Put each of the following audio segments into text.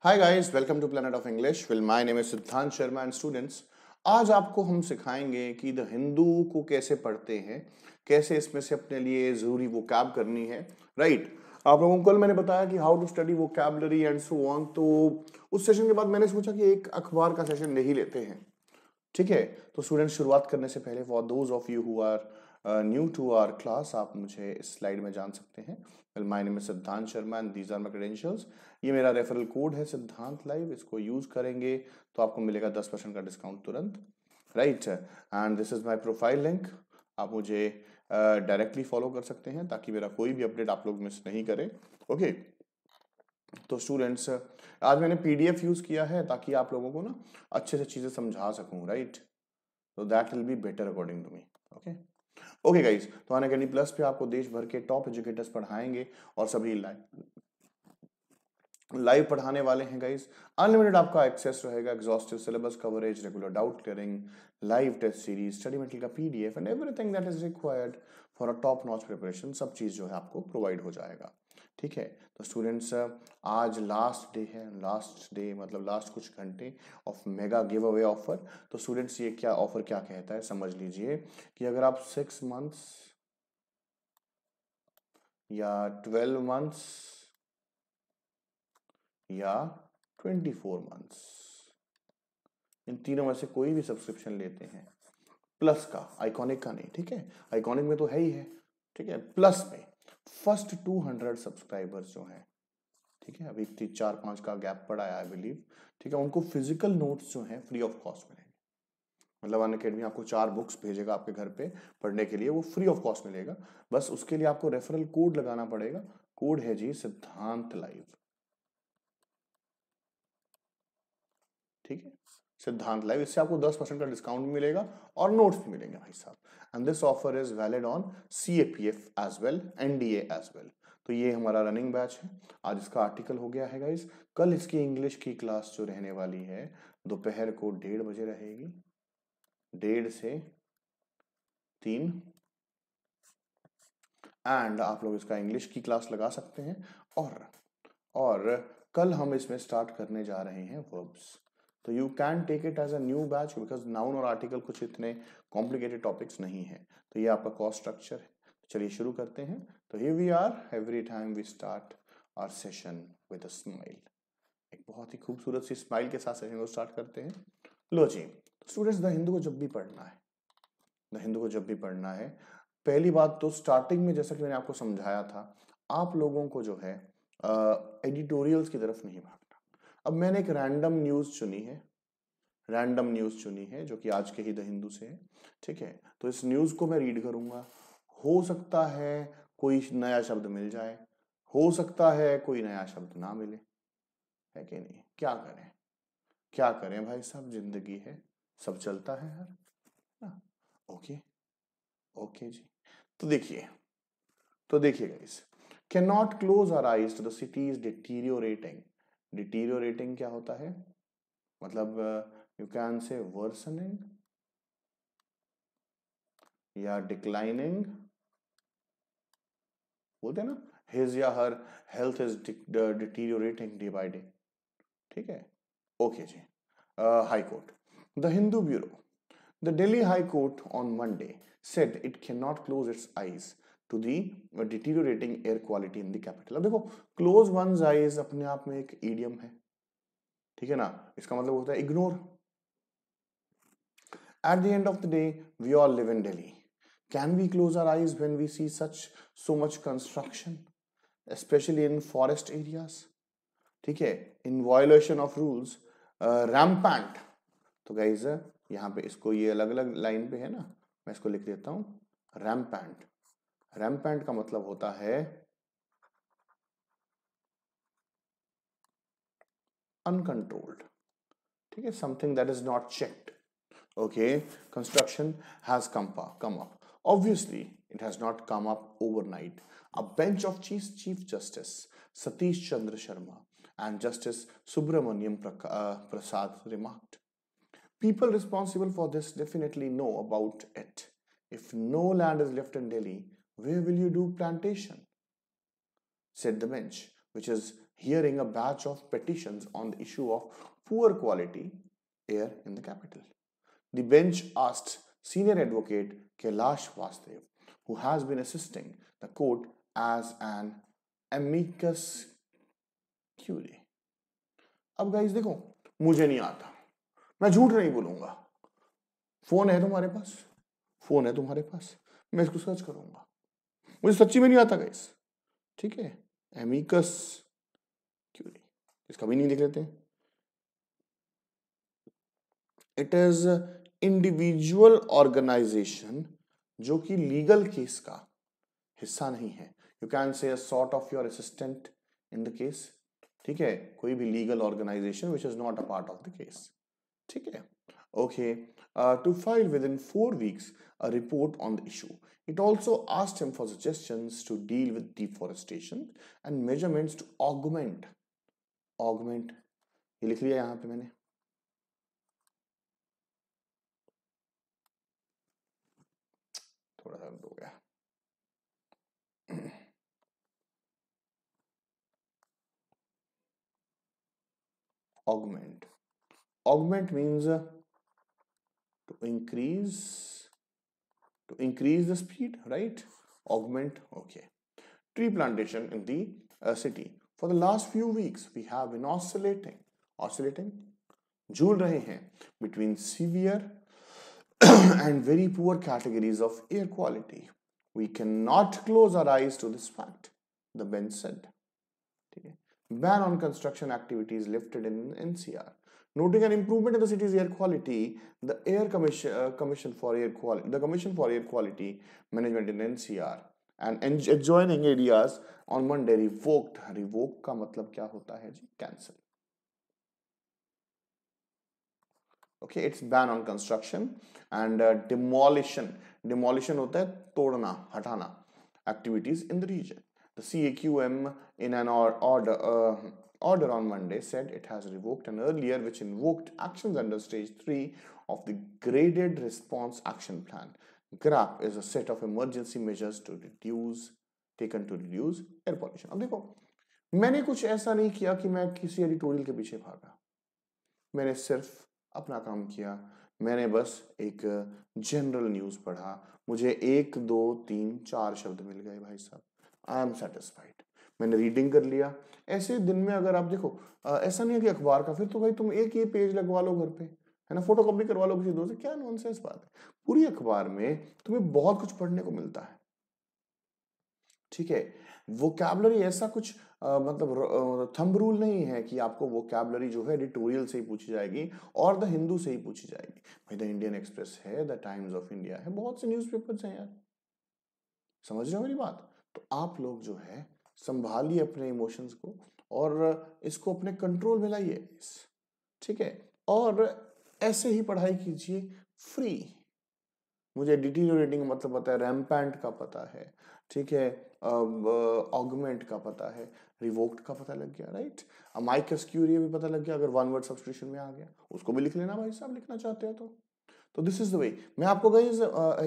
Hi guys, welcome to planet of English. Well, my name is Siddhant Sharma and students, आज आपको हम सिखाएंगे कि द हिंदू को कैसे पढ़ते हैं, कैसे इसमें से अपने लिए जरूरी वोकैब करनी है। राइट। आप लोगों को कल मैंने बताया कि how to study vocabulary and so on. तो उस सेशन के बाद मैंने सोचा कि एक अखबार का सेशन ले ही लेते हैं। ठीक है। तो स्टूडेंट्स, शुरुआत करने से पहले for those of you who are new to our class, आप मुझे इस स्लाइड में जान सकते हैं। Well, my name is Siddhant Sharma and these are my credentials. ये मेरा रेफरल कोड है सिद्धांत लाइव। इसको यूज करेंगे तो आपको मिलेगा 10% का डिस्काउंट तुरंत। Right. And this is my profile link. आप मुझे डायरेक्टली फॉलो कर सकते हैं ताकि मेरा कोई भी अपडेट आप लोग मिस नहीं करें। ओके। तो स्टूडेंट्स, आज मैंने पीडीएफ यूज किया है ताकि आप लोगों को ना अच्छे से चीजें समझा सकूं। राइट। तो that will be better according to me. Okay. Okay guys, तो अनअकैडमी प्लस पे आपको देश भर के टॉप एजुकेटर्स पढ़ाएंगे और सभी लाइव पढ़ाने वाले हैं गाइस। अनलिमिटेड आपका एक्सेस रहेगा, exhaustive syllabus coverage, regular doubt clearing, live test series, study material का PDF and everything that is required for a top notch preparation. सब चीज जो है आपको प्रोवाइड हो जाएगा। ठीक है। तो स्टूडेंट्स, आज लास्ट डे है। लास्ट डे मतलब लास्ट कुछ घंटे of mega give away offer. तो स्टूडेंट्स, ये क्या ऑफर क्या कहता है समझ लीजिए कि अगर आप 6 मंथ्स या 12 मंथ्स या 24 मंथ्स, इन तीनों में से कोई भी सब्सक्रिप्शन लेते हैं, प्लस का, आइकॉनिक का नहीं। ठीक है। आइकॉनिक में तो है ही है। ठीक है। प्लस में फर्स्ट 200 सब्सक्राइबर्स जो हैं, ठीक है, अभी 4-5 का गैप पड़ा है आई बिलीव। ठीक है। उनको फिजिकल नोट्स जो हैं फ्री ऑफ कॉस्ट मिलेंगे। मतलब अनअकैडमी आपको 4 बुक्स भेजेगा आपके घर पे पढ़ने के लिए, वो फ्री ऑफ कॉस्ट मिलेगा। बस उसके लिए आपको रेफरल कोड लगाना पड़ेगा। कोड है जी सिद्धांत लाइव। ठीक है। सिद्धांत लाइव, इससे आपको 10% का डिस्काउंट भी मिलेगा और नोट्स भी मिलेंगे भाई साहब। And this offer is valid on CAPF as well, NDA as well. तो ये हमारा रनिंग बैच है। आज इसका आर्टिकल हो गया है गाइस। कल इसकी इंग्लिश की क्लास जो रहने वाली है दोपहर को 1:30 बजे रहेगी। 1:30 से 3। एंड आप लोग इसका इंग्लिश की क्लास लगा सकते हैं। और कल हम इसमें स्टार्ट करने जा रहे हैं वर्ब्स। तो you can take it as a new batch because noun और आर्टिकल कुछ इतने कॉम्प्लिकेटेड टॉपिक्स नहीं है। तो ये आपका कॉस्ट स्ट्रक्चर है। चलिए शुरू करते हैं। तो here we are, every time we start our session with a smile. एक बहुत ही खूबसूरत सी स्माइल के साथ सेशन को स्टार्ट करते हैं। लो जी, स्टूडेंट्स, द हिंदू को जब भी पढ़ना है, द हिंदू को जब भी पढ़ना है, पहली बात तो स्टार्टिंग में जैसा कि मैंने आपको समझाया था, आप लोगों को जो है एडिटोरियल्स की तरफ नहीं भागना। अब मैंने एक रैंडम न्यूज चुनी है जो कि आज के ही द हिंदू से है। ठीक है। तो इस न्यूज को मैं रीड करूंगा। हो सकता है कोई नया शब्द मिल जाए, हो सकता है कोई नया शब्द ना मिले, है कि नहीं? क्या करें, क्या करें भाई साहब, जिंदगी है, सब चलता है यार। ना? ओके। ओके जी। तो देखिए, guys, can not close our eyes to the city is deteriorating. Deteriorating क्या होता है? मतलब यू कैन से वर्सनिंग या डिक्लाइनिंग, बोलते हैं ना, हिज या her health is deteriorating day by day. ठीक है। ओके जी। High court, the Hindu bureau, the Delhi high court on Monday said it cannot close its eyes to the deteriorating air quality in the capital। अब देखो, close one's eyes अपने आप में एक idiom है। ठीक है ना? इसका मतलब होता है ignore. At the end of the day, we all live in Delhi. Can we close our eyes when we see so much construction, especially in forest areas? ठीक है। In violation of rules, rampant। तो guys, यहाँ पे इसको ये अलग अलग line पे है ना, मैं इसको लिख देता हूं। रैम्पैंट, रैम्पैंट का मतलब होता है अनकंट्रोल्ड। ठीक है। Something that is not checked. Okay, construction has come up. Obviously, it has not come up overnight. A bench of Chief Justice Satish Chandra Sharma and Justice Subramaniam Prasad remarked, people responsible for this definitely know about it. If no land is left in Delhi, where will you do plantation? Said the bench, which is hearing a batch of petitions on the issue of poor quality air in the capital. The bench asked senior advocate Kailash Vastev, who has been assisting the court as an amicus curiae. अब guys देखो, मुझे नहीं आता, मैं झूठ नहीं बोलूंगा। Phone है तुम्हारे पास, फोन है तुम्हारे पास, मैं इसको सर्च करूंगा। मुझे सच्ची में नहीं आता गाइस, ठीक है। एमिकस क्यूरी, इसका भी नहीं लिख लेते हैं। इट इज इंडिविजुअल ऑर्गेनाइजेशन जो कि लीगल केस का हिस्सा नहीं है। You can say a sort of your assistant in the case, ठीक है। कोई भी legal organization which is not a part of the case, ठीक है। Okay, to file within 4 weeks a report on the issue. It also asked him for suggestions to deal with deforestation and measurements to augment ये लिख लिया यहां पे मैंने, थोड़ा सा हो गया। augment means to increase the speed, right? Augment, okay. Tree plantation in the city. For the last few weeks we have been oscillating झूल रहे हैं between severe and very poor categories of air quality. We cannot close our eyes to this fact, the bench said. Ban on construction activities lifted in NCR. Noting an improvement in the city's air quality, the Commission for Air Quality Management in NCR and adjoining areas on Monday revoked का मतलब क्या होता है जी? Cancel. Okay, it's ban on construction and demolition होता है तोड़ना, हटाना activities in the region. The CAQM in an order on Monday said it has revoked an earlier which invoked actions under stage 3 of the graded response action plan. GRAP is a set of emergency measures taken to reduce air pollution. अब देखो, मैंने कुछ ऐसा नहीं किया कि मैं किसी एडिटोरियल के पीछे भागा, मैंने सिर्फ अपना काम किया। मैंने बस एक जनरल न्यूज पढ़ा, मुझे 1 2 3 4 शब्द मिल गए भाई साहब, आई एम सेटिस्फाइड। मैंने रीडिंग कर लिया। ऐसे दिन में अगर आप देखो, ऐसा नहीं है कि अखबार का, फिर तो भाई तुम एक ये पेज लगवा लो घर पे, है ना, फोटो कॉपी करवा लो किसी दोस्त से, क्या नॉनसेंस बात है। पूरी अखबार में तुम्हें बहुत कुछ पढ़ने को मिलता है, ठीक है। वोकैबुलरी ऐसा कुछ मतलब थंब रूल नहीं है कि आपको वोकैबुलरी जो है एडिटोरियल से ही पूछी जाएगी और द हिंदू से ही पूछी जाएगी। भाई द इंडियन एक्सप्रेस है, द टाइम्स ऑफ इंडिया है, बहुत से न्यूज़पेपर्स हैं यार, समझ रहे हो मेरी बात। तो आप लोग जो है संभालिए अपने इमोशंस को और इसको अपने कंट्रोल में लाइए, ठीक है। और ऐसे ही पढ़ाई कीजिए फ्री। मुझे डिटीरियोरेटिंग मतलब पता है, रैम्पेंट का पता है, ठीक है, ऑगमेंट का पता है, रिवोक्ड का पता लग गया, राइट। अमाइकस क्यूरी भी पता लग गया, अगर वन वर्ड सब्स्टिट्यूशन में आ गया उसको भी लिख लेना भाई साहब, लिखना चाहते हो तो दिस इज द वे। मैं आपको गाइस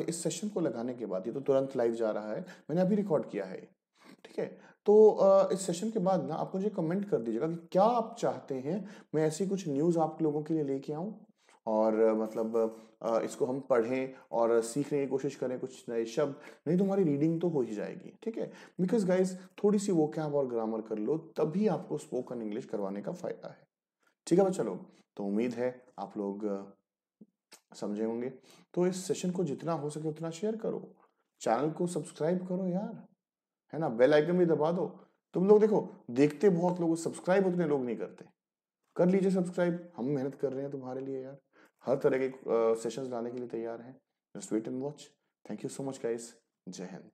इस सेशन को लगाने के बाद, ये तो तुरंत लाइव जा रहा है, मैंने अभी रिकॉर्ड किया है, ठीक है। तो इस सेशन के बाद ना आप मुझे कमेंट कर दीजिएगा कि क्या आप चाहते हैं मैं ऐसी कुछ न्यूज़ आप लोगों के लिए लेके आऊं और मतलब इसको हम पढ़ें और सीखने की कोशिश करें कुछ नए शब्द। नहीं तो हमारी रीडिंग तो हो ही जाएगी, ठीक है। बिकॉज गाइज थोड़ी सी वोकैब और ग्रामर कर लो, तभी आपको स्पोकन इंग्लिश करवाने का फायदा है, ठीक है बच्चा लोग। तो उम्मीद है आप लोग समझे होंगे। तो इस सेशन को जितना हो सके उतना शेयर करो, चैनल को सब्सक्राइब करो यार, है ना, बेल आइकन भी दबा दो। तुम लोग देखो, देखते बहुत लोग, सब्सक्राइब उतने लोग नहीं करते, कर लीजिए सब्सक्राइब, हम मेहनत कर रहे हैं तुम्हारे लिए यार, हर तरह के सेशंस लाने के लिए तैयार हैं। Just wait and watch. Thank you so much guys, जय हिंद।